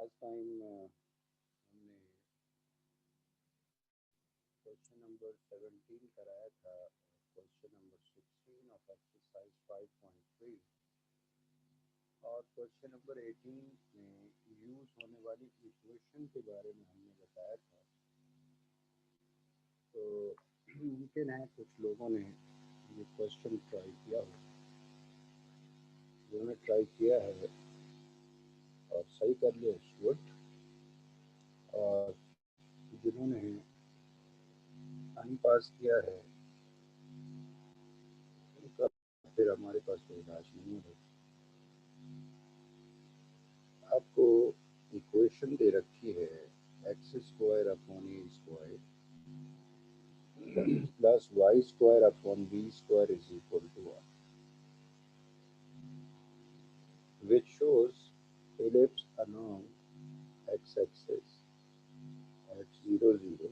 Last time हमने question number 17 कराया था, क्वेश्चन नंबर 16 ऑफ एक्सरसाइज 5.3 और क्वेश्चन नंबर 18 में यूज होने वाली इक्वेशन के बारे में हमने बताया था। तो मुमकिन है कुछ लोगों ने ये क्वेश्चन ट्राई किया हो, जिन्होंने ट्राई किया है और सही कर लिया गुड, और जिन्होंने टाइम पास किया है उनका फिर हमारे पास कोई इलाज नहीं है। आपको इक्वेशन दे रखी है x square upon a square plus y square upon b square is equal to 1, which shows ellipse along x-axis at 0, 0.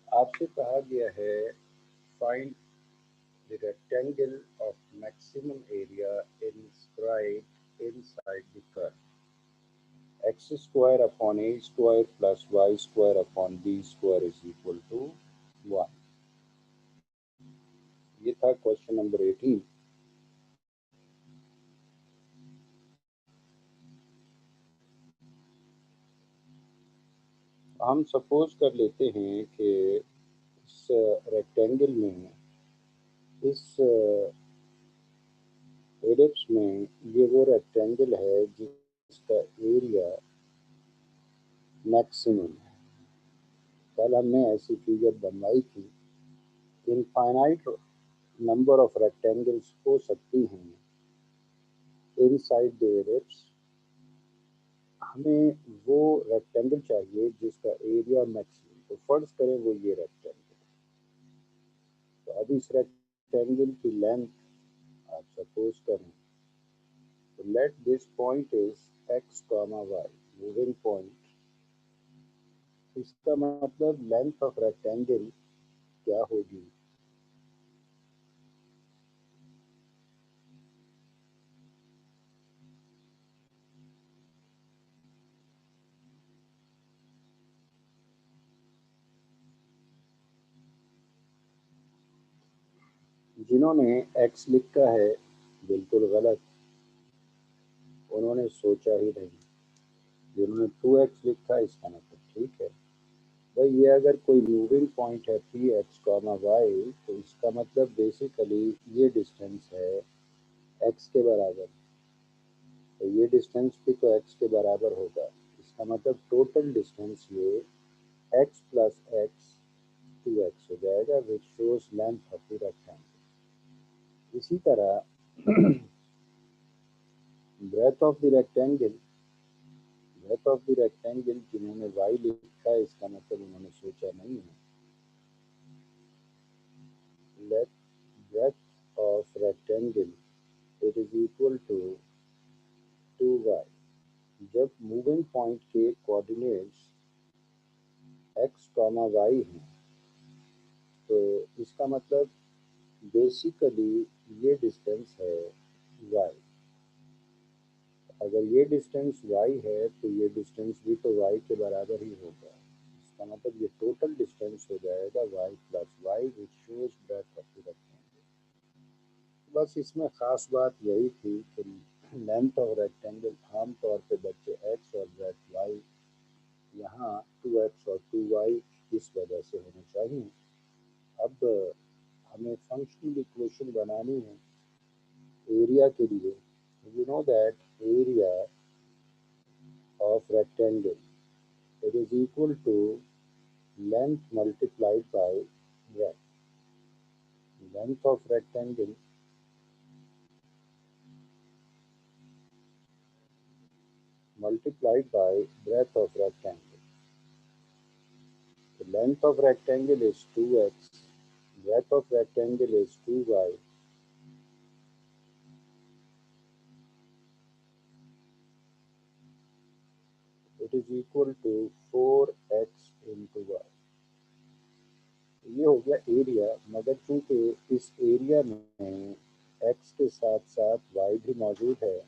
आपसे कहा गया है find the rectangle of maximum area inscribed inside the curve x square upon a square plus y square upon b square is equal to 1. ये था question number 18। हम suppose कर लेते हैं कि इस रेक्टेंगल में, इस एलिप्स में, ये वो रेक्टेंगल है जिसका एरिया मैक्सिमम है। कल हमने ऐसी फिगर बनवाई थी। इनफाइनाइट नंबर ऑफ रेक्टेंगल्स हो सकती हैं इनसाइड द एलिप्स। हमें वो रेक्टेंगल चाहिए जिसका एरिया मैक्सिमम। तो फर्ज करें वो ये रेक्टेंगल। तो अब इस रेक्टेंगल की लेंथ आप सपोज करें, तो let this point is x, y, moving point. इसका मतलब लेंथ ऑफ रेक्टेंगल क्या होगी? जिन्होंने x लिखा है बिल्कुल गलत, उन्होंने सोचा ही नहीं। जिन्होंने 2x लिखा इसका मतलब ठीक है। भाई ये अगर कोई मूविंग पॉइंट है 3x, y, तो इसका मतलब बेसिकली ये डिस्टेंस है x के बराबर। तो ये डिस्टेंस भी तो x के बराबर होगा। इसका मतलब टोटल डिस्टेंस ये x प्लस x 2x हो जाएगा, which shows length of the rectangle. इसी तरह breadth of the rectangle, breadth of the rectangle जिन्होंने y लिखा है इसका मतलब उन्होंने सोचा नहीं है। Let breadth of rectangle it is equal to 2y। जब मूविंग पॉइंट के कोऑर्डिनेट्स x, y हैं, तो इसका मतलब बेसिकली ये डिस्टेंस है y। अगर ये डिस्टेंस y है तो ये डिस्टेंस भी तो y के बराबर ही होगा। इसका मतलब ये टोटल डिस्टेंस हो जाएगा y plus y, which shows breadth of the rectangle. बस इसमें ख़ास बात यही थी कि लेंथ ऑफ रेक्टेंगल आमतौर पे बच्चे x और ब्रेथ y, यहाँ 2x और 2y इस वजह से होने चाहिए। अब हमें फंक्शनल इक्वेशन बनानी है एरिया के लिए। You know that area of rectangle it is equal to length multiplied by breadth. Length of rectangle multiplied by breadth of rectangle. The length of rectangle is 2x, breadth of rectangle is 2y. It is equal to 4x into y. ये हो गया area, मगर चूंकि इस area में x के साथ साथ वाई भी मौजूद है,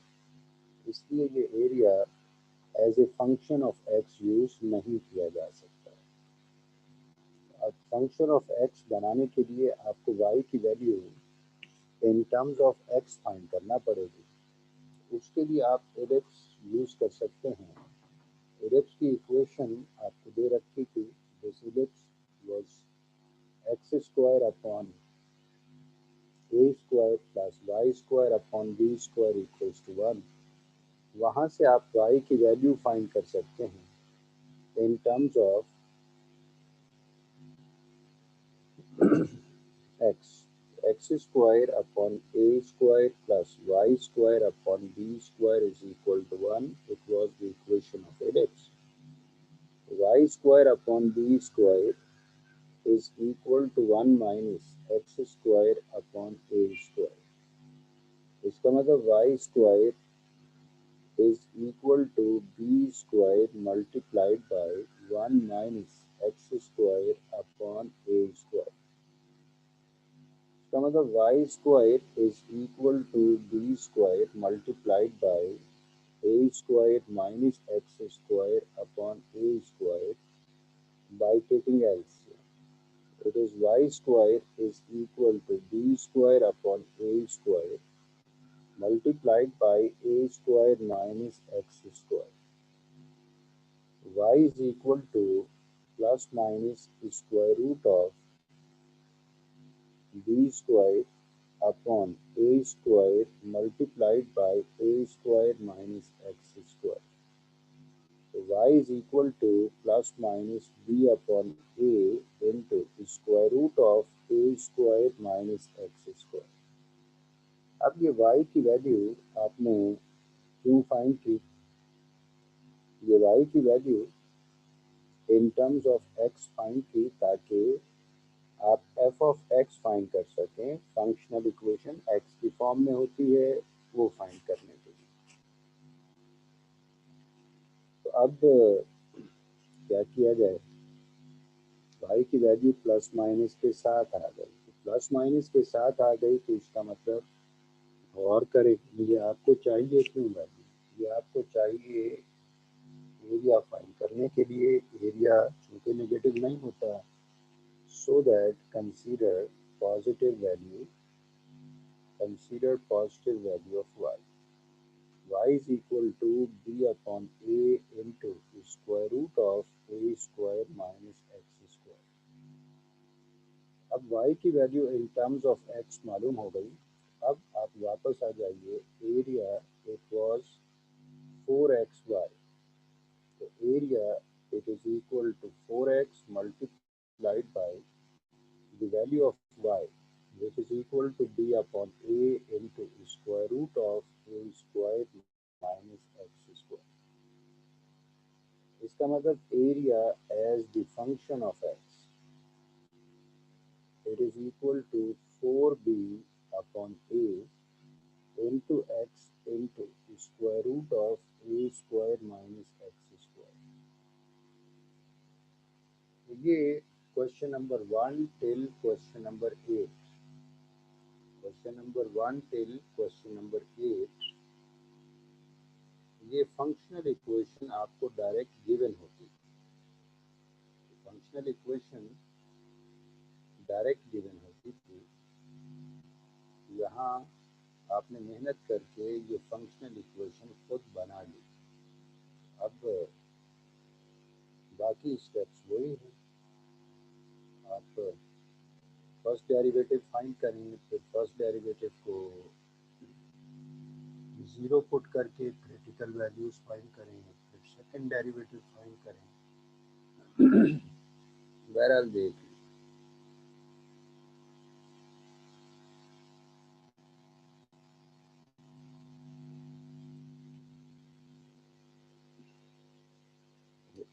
इसलिए ये area as a function of x use नहीं किया जा सकता। अब फंक्शन ऑफ एक्स बनाने के लिए आपको वाई की value in terms of x find करना पड़ेगी। उसके लिए आप एलिप्स यूज कर सकते हैं। एलिप्स की इक्वेशन आपको दे रखी थी। This ellipse was x square upon a square plus y square upon b square equals to 1। वहाँ से आप y की वैल्यू फाइंड कर सकते हैं in terms of x square upon a square plus y square upon b square is equal to 1. It was the equation of ellipse. Y square upon b square is equal to 1 minus x square upon a square. इसका मतलब y square is equal to b square multiplied by 1 minus x square upon a square. इसका मतलब y square is equal to b square multiplied by a square minus x square upon a square by taking LCM. It is y square is equal to b square upon a square multiplied by a square minus x square. Y is equal to plus minus square root of b square upon a square multiplied by a square minus x square. So y is equal to plus minus b upon a into square root of a square minus x square. अब ये y की value आपने क्यों find की? ये y की value in terms of x find की ताकि आप f ऑफ x फाइंड कर सकें। फंक्शनल इक्वेशन x की फॉर्म में होती है, वो फाइंड करने के लिए। तो अब क्या किया जाए? y की वैल्यू प्लस माइनस के साथ आ गई, तो प्लस माइनस के साथ आ गई तो इसका मतलब और करें, ये आपको चाहिए क्यों वैल्यू? ये आपको चाहिए एरिया फाइंड करने के लिए। एरिया चूंकि नेगेटिव नहीं होता, so that positive value consider positive value of y. Y is equal to b upon a into square root of a square minus x square. अब y की value in terms of x मालूम हो गई। अब आप वापस आ जाइए, area it was 4xy, तो area it is equal to 4x multiplied by the value of y, which is equal to b upon a into square root of a square minus x square. इसका मतलब area as the function of x, it is equal to 4b upon a into x into square root of a square minus x square. ये question number 1 till question number 8, question number 1 till question number 8, ये functional equation आपको direct given होती है। Functional equation direct given होती थी। यहाँ आपने मेहनत करके ये फंक्शनल इक्वेशन खुद बना ली। अब बाकी स्टेप्स वही हैं। आप फर्स्ट डेरिवेटिव फाइंड करें, फिर फर्स्ट डेरिवेटिव को ज़ीरो पुट करके क्रिटिकल वैल्यूज फाइंड करें, फिर सेकंड डेरिवेटिव फाइंड करें। बहरहाल देख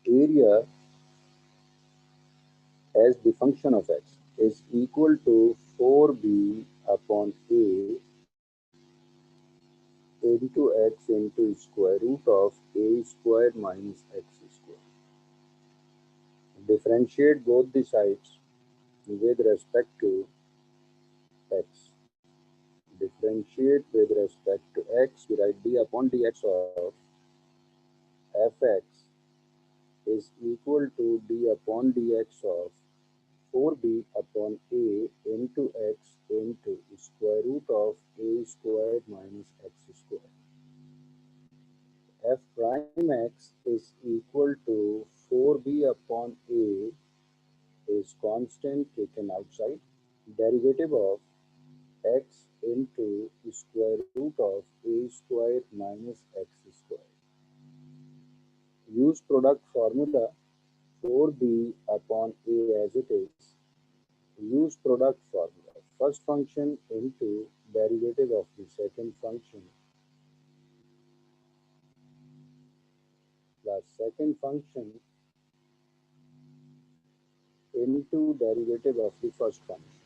area as the function of x is equal to 4b upon a into x into square root of a square minus x square. Differentiate both the sides. with respect to x. Differentiate with respect to x, we write d upon dx of fx is equal to d upon dx of 4b upon a into x into square root of a squared minus x squared. F prime x is equal to 4b upon a is constant taken outside. Derivative of x into square root of a squared minus x squared. Use product formula 4b upon a as it is. Use product formula. First function into derivative of the second function plus second function into derivative of the first function.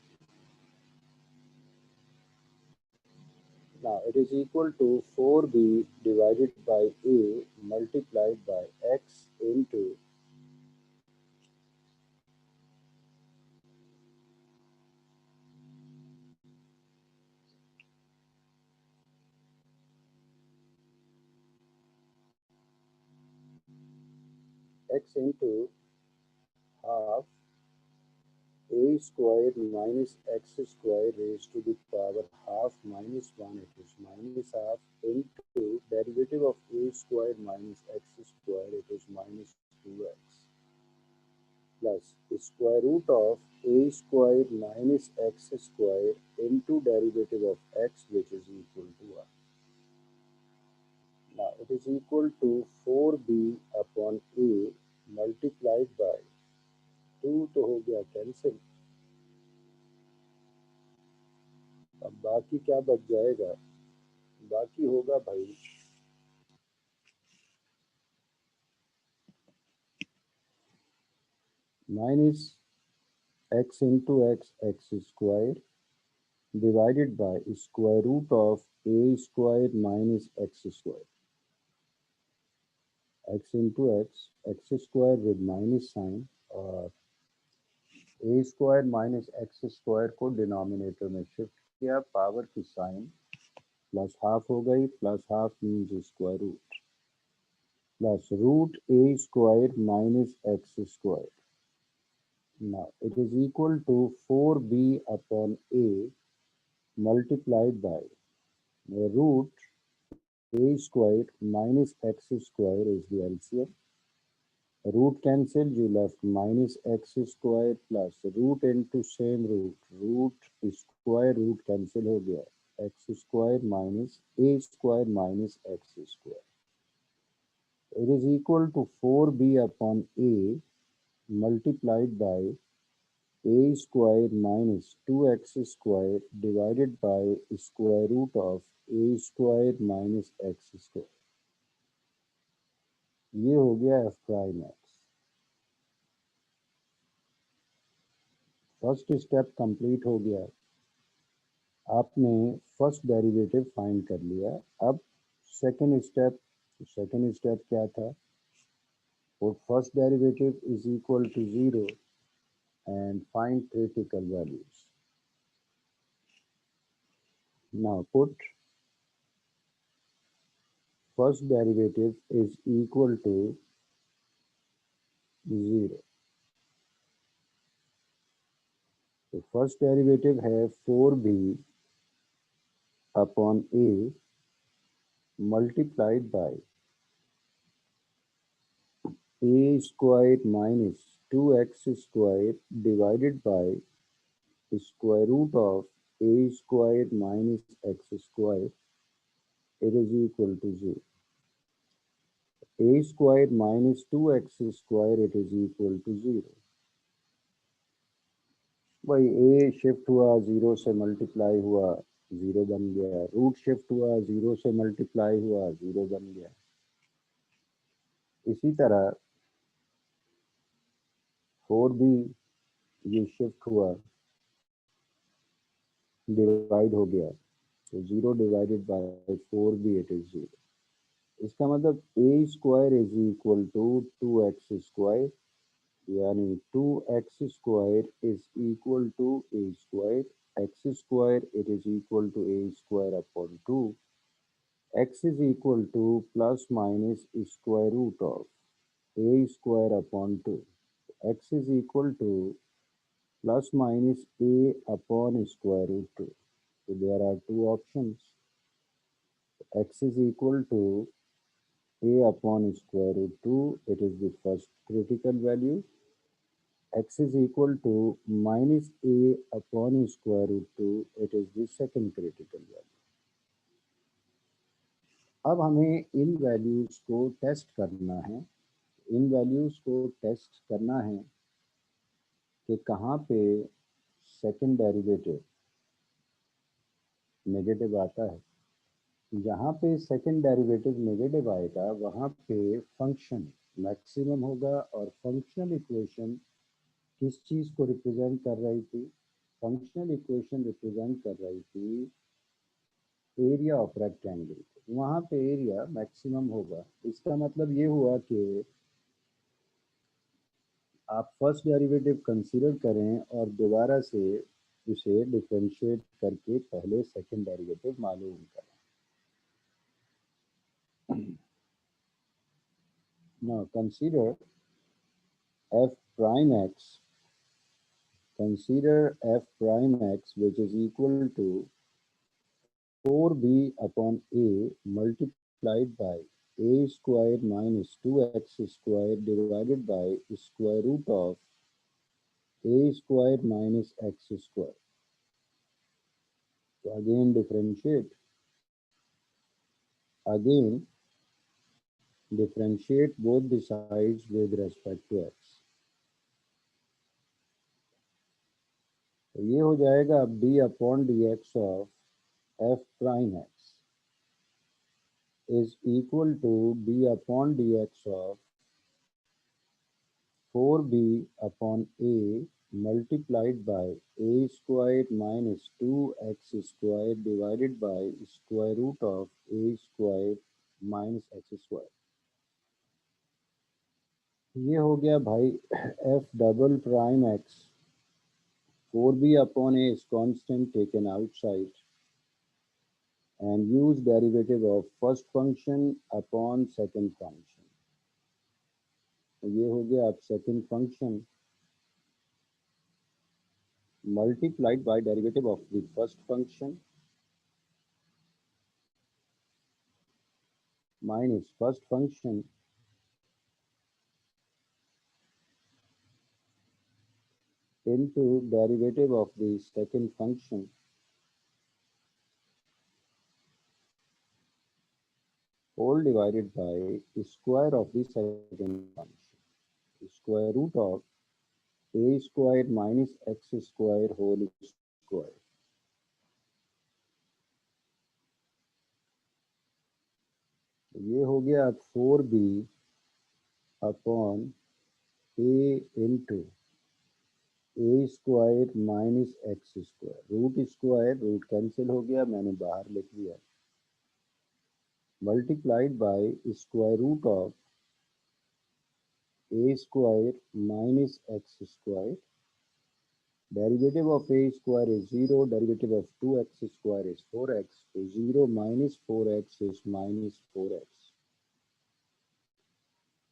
Now it is equal to 4b divided by a multiplied by x into x into half a squared minus x squared raised to the power half minus 1, it is minus half into derivative of a squared minus x squared, it is minus 2x plus square root of a squared minus x squared into derivative of x, which is equal to 1. Now it is equal to 4b upon a multiplied by 2 तो हो गया cancel. अब बाकी क्या बच जाएगा, बाकी होगा भाई minus x into x squared divided by square root of a squared minus x squared. X into x squared with minus sign और a squared minus x squared को डिनोमिनेटर में शिफ्ट किया, पावर की साइन प्लस हाफ हो गई, plus half means square root plus root a squared minus x squared. Now it is equal to 4b upon a multiplied by root a squared minus x squared is the LCM. Root cancel, you left minus x squared plus root into same root, root square root cancel हो गया, x squared minus a squared minus x squared. It is equal to 4b upon a multiplied by a squared minus 2x squared divided by square root of a squared minus x squared. ये हो गया f prime x. First step complete हो गया, आपने first derivative find कर लिया. अब second step क्या था, put first derivative is equal to 0 and find critical values. Now put first derivative is equal to 0. तो फर्स्ट डेरिवेटिव है 4b upon a multiplied by a squared minus 2x squared divided by square root of a squared minus x squared, it is equal to 0. A squared minus 2x squared, it is equal to 0. भाई a shift हुआ 0 से multiply हुआ 0 बन गया, root shift हुआ 0 से multiply हुआ 0 बन गया. इसी तरह 4b ये शिफ्ट हुआ डिवाइड हो गया, तो 0 divided by 4b it is 0. इसका मतलब a square is equal to 2x square यानी 2x² is equal to a square, x² it is equal to a² upon 2, x is equal to plus minus square root of a² upon 2, x is equal to plus minus a upon square root 2. So there are two options. X is equal to a upon square root 2. It is the first critical value. X is equal to minus a upon square root 2. It is the second critical value. अब हमें इन values को test करना है, इन values को test करना है कि कहाँ पे सेकंड डेरिवेटिव नेगेटिव आता है। जहाँ पे सेकंड डेरिवेटिव नेगेटिव आएगा वहाँ पे फंक्शन मैक्सिमम होगा। और फंक्शनल इक्वेशन किस चीज़ को रिप्रेजेंट कर रही थी? फंक्शनल इक्वेशन रिप्रेजेंट कर रही थी एरिया ऑफ रेक्टेंगल। वहाँ पे एरिया मैक्सिमम होगा। इसका मतलब ये हुआ कि आप फर्स्ट डेरिवेटिव कंसीडर करें और दोबारा से उसे डिफरेंशिएट करके पहले सेकंड डेरिवेटिव मालूम करें। Now consider f prime x, consider f prime x which is equal to 4b upon a multiplied by a square minus 2x square divided by square root of a square minus x square. So again differentiate both the sides with respect to x. तो ये हो जाएगा अब d upon dx of f prime x is equal to d upon dx of 4b upon a multiplied by a square minus 2x square divided by square root of a square minus x square. ये हो गया भाई f double prime x, 4b upon a is constant taken outside, and use derivative of first function upon second function. ये हो गया अब second function multiplied by derivative of the first function minus first function into derivative of the second function whole divided by square of the second function, square root of a square minus x square whole square. ये हो गया अब 4b upon a into a square minus x square, root cancel हो गया, मैंने बाहर लिख दिया, multiplied by square root of a square minus x square. Derivative of a square is 0. Derivative of 2x square is 4x. So 0 minus 4x is minus 4x.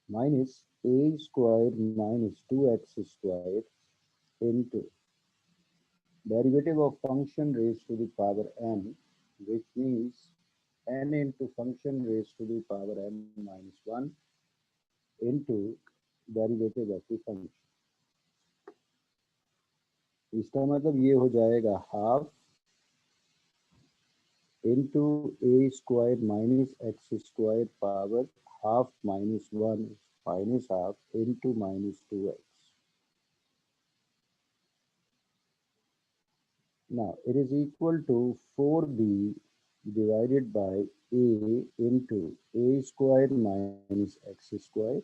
Minus a square minus 2x square into derivative of function raised to the power n, which means n into function raised to the power n minus 1 into derivative of the function. इसका मतलब ये हो जाएगा half into a square minus x square power half minus 1 minus half into minus 2x. Now it is equal to 4b divided by a into a square minus x square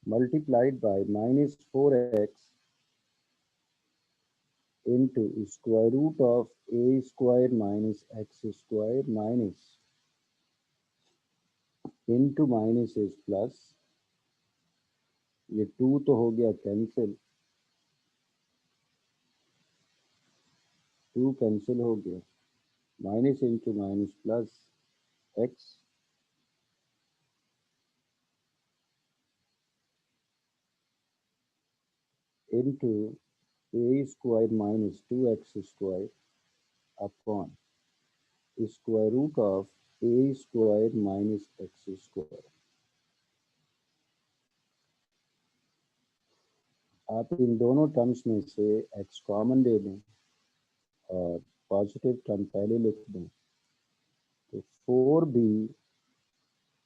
multiplied by minus 4x into square root of a square minus x square minus into minus is plus ये 2 तो हो गया cancel, 2 cancel हो गया, minus into minus plus x into a square minus 2x square upon square root of a square minus x square. आप इन दोनों terms में से x कॉमन ले लें और पॉजिटिव टर्म पहले लिख दें, तो 4b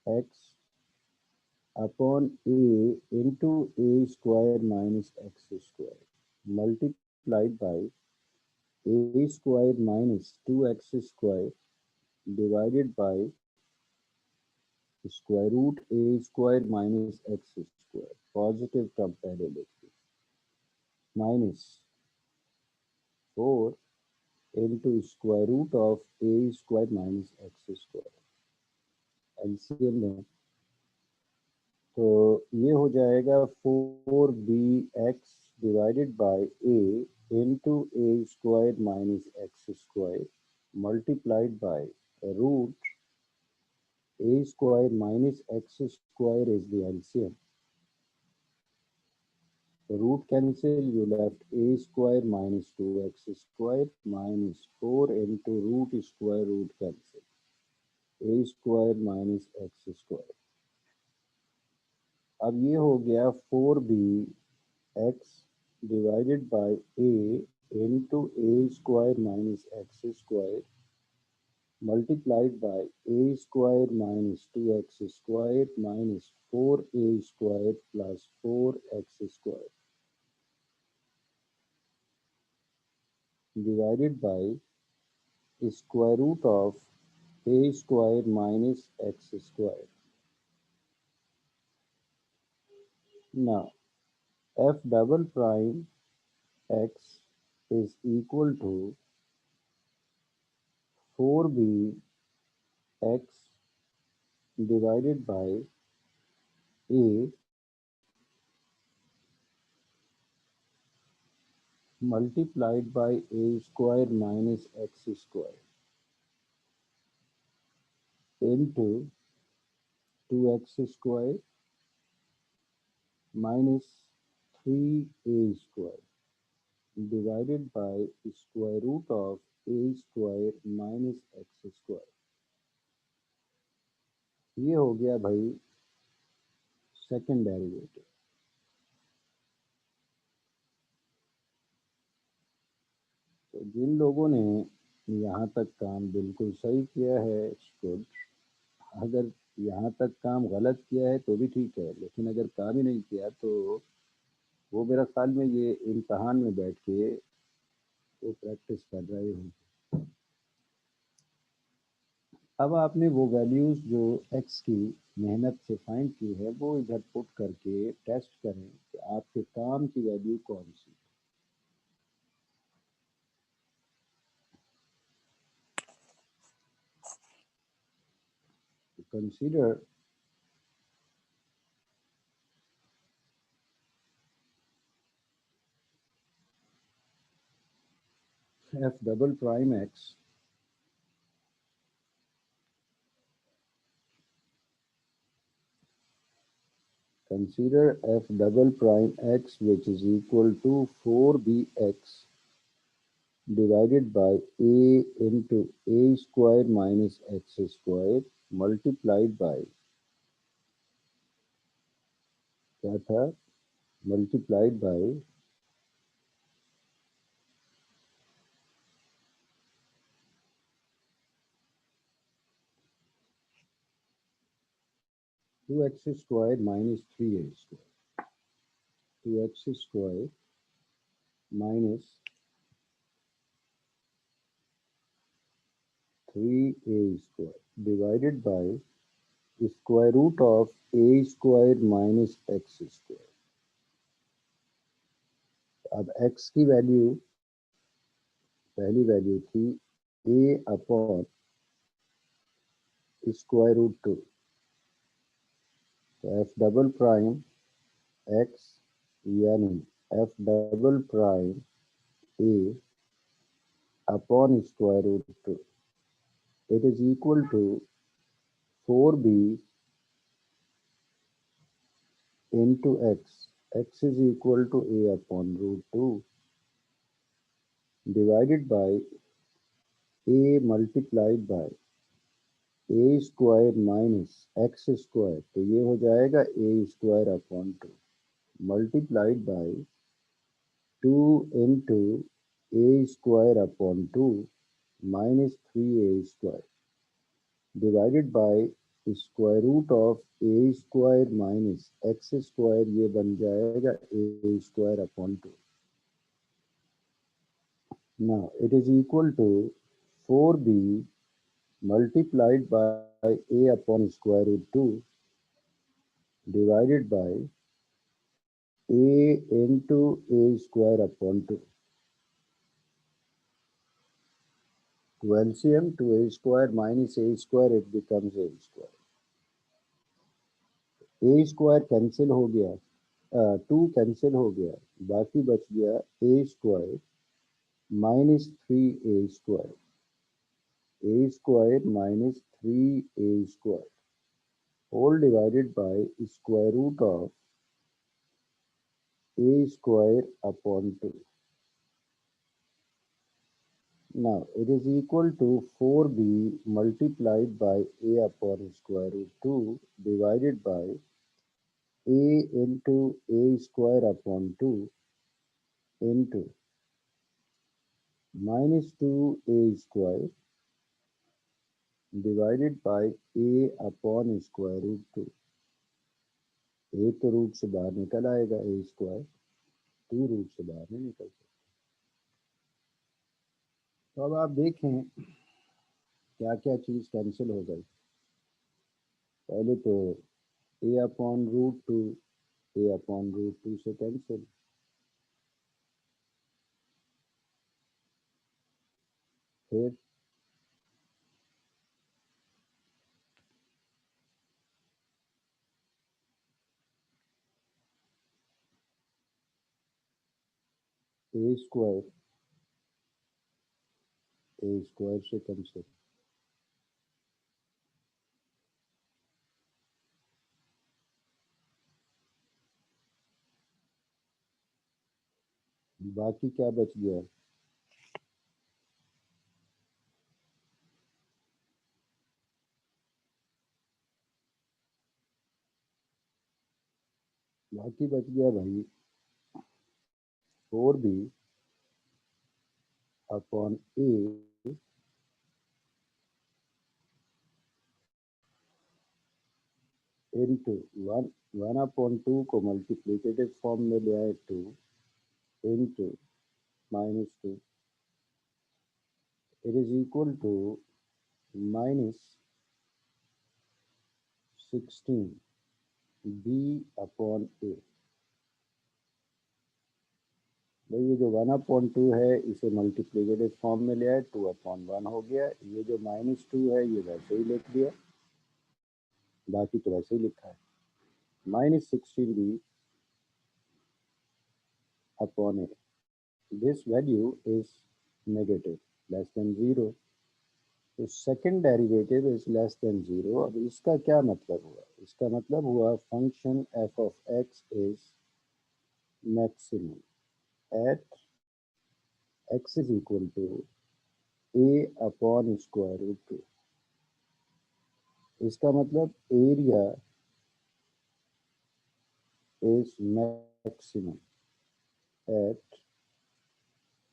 x upon a into a square minus x square multiplied by a square minus 2x square divided by square root a square minus x square, positive term पहले लिखिए, minus 4 into square root of a square minus x square. LCM में तो ये हो जाएगा 4bx divided by a into a square minus x square multiplied by root a square minus x square is the LCM. The root cancel, you left a square minus 2x square minus 4 into root square root cancel. A square minus x square. अब ये हो गया 4bx divided by a into a square minus x square multiplied by a square minus 2x square minus 4a square plus 4x square divided by square root of a square minus x square. Now f double prime x is equal to 4b x divided by a multiplied by a square minus x square into 2x square minus 3a square divided by square root of a square minus x square। ये हो गया भाई second derivative. तो जिन लोगों ने यहाँ तक काम बिल्कुल सही किया है, गुड। अगर यहाँ तक काम गलत किया है तो भी ठीक है, लेकिन अगर काम ही नहीं किया तो वो मेरा ख्याल में ये इम्तहान में बैठ के वो प्रैक्टिस कर रहे होंगे। अब आपने वो वैल्यूज जो x की मेहनत से फाइंड की है वो इधर पुट करके टेस्ट करें कि आपके काम की वैल्यू कौन सी। Consider f double prime x consider f double prime x which is equal to 4bx divided by a into a square minus x square multiplied by क्या था multiplied by 2x square minus 3a square, 2x square minus 3a square divided by square root of a square minus x square। अब x की value पहली value थी a upon square root 2, तो f double prime x यानी f double prime a upon square root two, it is equal to 4b into x is equal to a upon root 2 divided by a multiplied by a square minus x square, तो ये हो जाएगा a square upon 2 multiplied by 2 into a square upon 2 minus 3a square divided by square root of a square minus x square, ये बन जाएगा a square upon 2. Now it is equal to 4b multiplied by a upon square root 2 divided by a into a square upon 2. To LCM to a square minus a square, it becomes a square. a square cancel हो गया, 2 cancel हो गया, बाकी बच गया a square minus 3a square, a square minus 3a square whole divided by square root of a square upon 2. Now it is equal to 4b multiplied by a upon square root 2 divided by a into a square upon 2 into minus 2a square divided by a upon square root 2. a तो root से बाहर निकल आएगा a square, 2 root से बाहर नहीं निकल सकता। तो अब आप देखें क्या क्या चीज़ कैंसिल हो गई। पहले तो a upon root 2, a upon root 2 से कैंसिल, फिर a स्क्वायर से कैंसिल, बाकी क्या बच गया, बाकी बच गया भाई 4b upon a into 1 upon 2 को मल्टीप्लिकेटिव फॉर्म में ले आए 2 into minus 2, it is equal to minus 16 b upon a। भाई ये जो 1 अपॉन 2 है इसे मल्टीप्लिकेटिव फॉर्म में ले आए, 2 अपॉन 1 हो गया। ये जो माइनस 2 है ये वैसे ही लिख दिया, बाकी तो वैसे ही लिखा है। Minus 16b upon a, this value is negative less than 0, तो second derivative is less than 0। अब इसका क्या मतलब हुआ, इसका मतलब हुआ function f of x is maximum at x is equal to a upon square root 2। इसका मतलब area is maximum at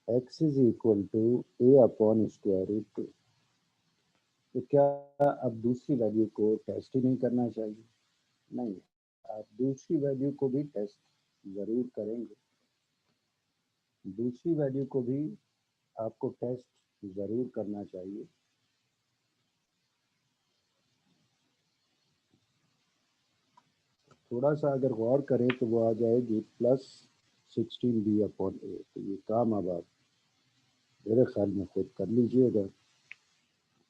x is equal to a upon square root 2। तो क्या अब दूसरी वैल्यू को टेस्ट ही नहीं करना चाहिए? नहीं, आप दूसरी वैल्यू को भी टेस्ट ज़रूर करेंगे, दूसरी वैल्यू को भी आपको टेस्ट ज़रूर करना चाहिए। थोड़ा सा अगर गौर करें तो वो आ जाएगी प्लस 16b अपॉन a। तो ये काम अब आप मेरे ख्याल में खुद कर लीजिएगा।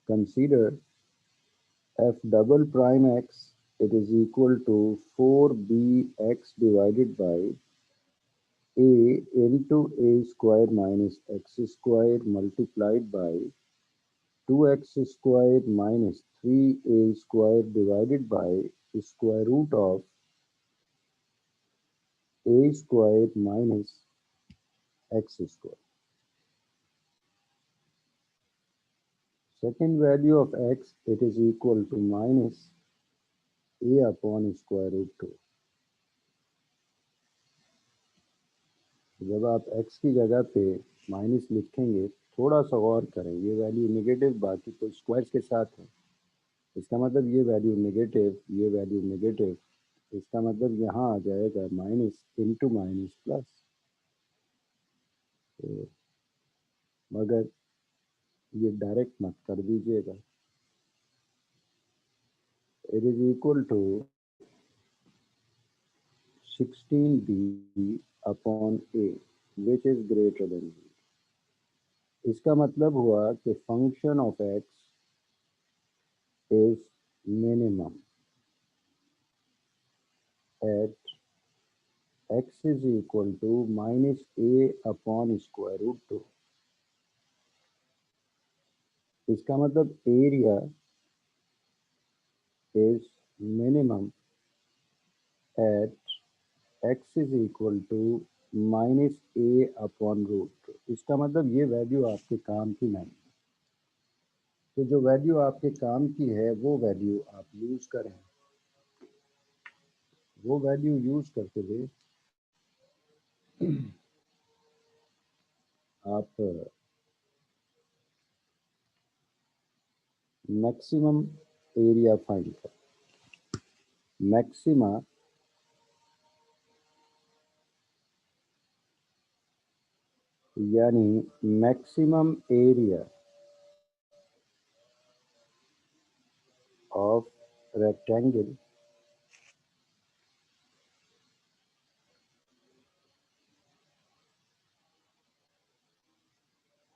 Consider f double prime x it is equal to 4bx divided by a into a square minus x square multiplied by 2x square minus 3a square divided by square root of a square minus x square. Second value of x, it is equal to minus a upon square root 2. जब आप x की जगह पे minus लिखेंगे, थोड़ा सा और करें, ये वैल्यू नेगेटिव बाकी तो स्क्वायर्स के साथ है, इसका मतलब ये वैल्यू नेगेटिव, ये वैल्यू नेगेटिव, इसका मतलब यहाँ आ जाएगा माइनस इंटू माइनस प्लस। तो मगर ये डायरेक्ट मत कर दीजिएगा। It is equal to 16b upon a which is greater than b। इसका मतलब हुआ कि function of x is minimum at x is equal to minus a upon square root 2। इसका मतलब area is minimum at x is equal to minus a upon root 2। इसका मतलब ये value आपके काम की नहीं, तो जो वैल्यू आपके काम की है वो वैल्यू आप यूज करें, वो वैल्यू यूज करते हुए आप मैक्सिमम एरिया फाइंड करें। मैक्सिमा यानी maximum area of rectangle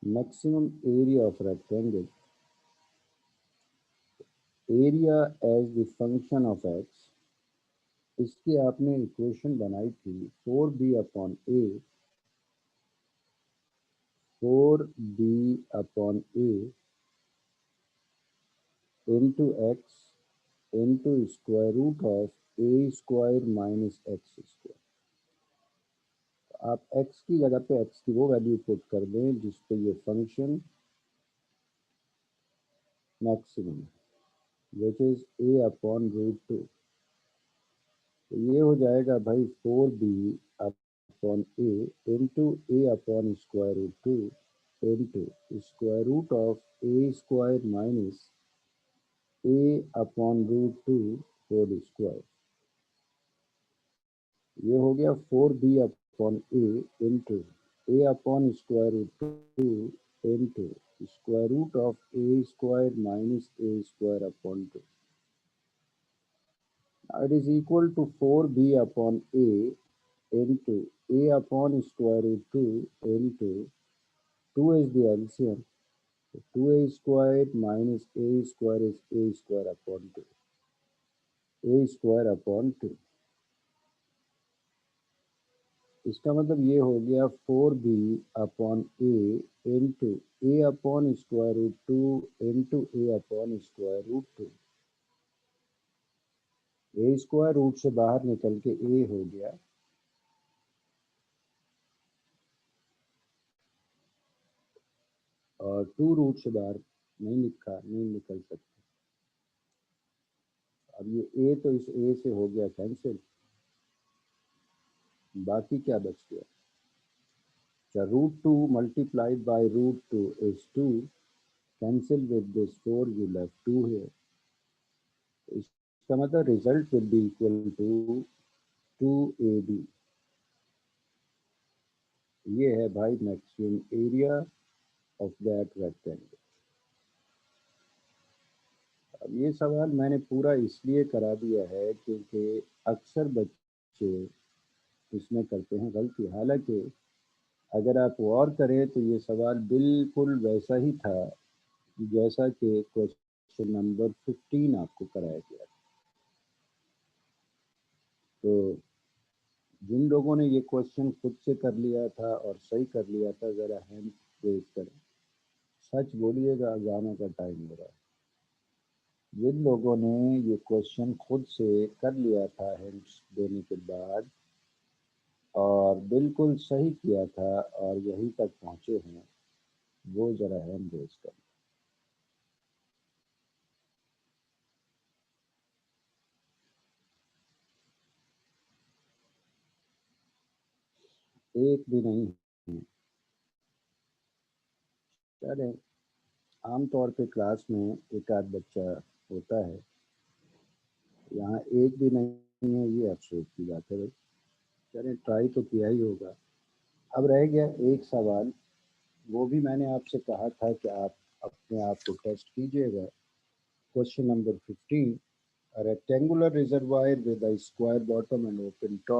maximum area of rectangle, area as the function of x, इसकी आपने इक्वेशन बनाई थी 4b upon a, 4b upon a into x into square root of a स्क्वायर minus x square. आप x की जगह पे x की वो वैल्यू पुट कर दें जिसपे ये फंक्शन मैक्सिमम है, which is a upon root 2। तो ये हो जाएगा भाई 4b upon a into a upon square root 2 into square root of a स्क्वायर minus a upon root 2 whole square. ये हो गया 4b upon a into a upon square root 2 into square root of a स्क्वायर minus a square upon 2। It is equal to 4b upon a into a upon square root 2 into 2 is the LCM. So 2a squared minus a square is a square upon 2. a square upon 2। इसका मतलब ये हो गया 4b upon a into a upon square root 2 into a upon square root 2। a square root से बाहर निकल के a हो गया, और 2 रूट से बाहर नहीं निकल सकता। अब ये a तो इस a से हो गया कैंसिल, बाकी क्या बच गया? अच्छा, root 2 multiplied by root 2 is 2, cancel with this 4, you left 2 here. इसका मतलब result will be equal to 2ab। ये है भाई maximum area of that rectangle. अब ये सवाल मैंने पूरा इसलिए करा दिया है क्योंकि अक्सर बच्चे इसमें करते हैं गलती। हालांकि अगर आप गौर करें तो ये सवाल बिल्कुल वैसा ही था जैसा कि क्वेश्चन नंबर 15 आपको कराया गया। तो जिन लोगों ने ये क्वेश्चन खुद से कर लिया था और सही कर लिया था, ज़रा हैंड रेज करें। सच बोलिएगा, गाने का टाइम हो रहा है। जिन लोगों ने ये क्वेश्चन खुद से कर लिया था हिंट्स देने के बाद और बिल्कुल सही किया था और यहीं तक पहुंचे हैं, वो ज़रा हैंड रेज करें। एक भी नहीं है। चलें, आमतौर पे क्लास में एक आध बच्चा होता है, यहाँ एक भी नहीं है, ये अफसोस की बात है भाई। चलें, ट्राई तो किया ही होगा। अब रह गया एक सवाल, वो भी मैंने आपसे कहा था कि आप अपने आप को टेस्ट कीजिएगा। Question number 15, a rectangular reservoir with a square bottom and open top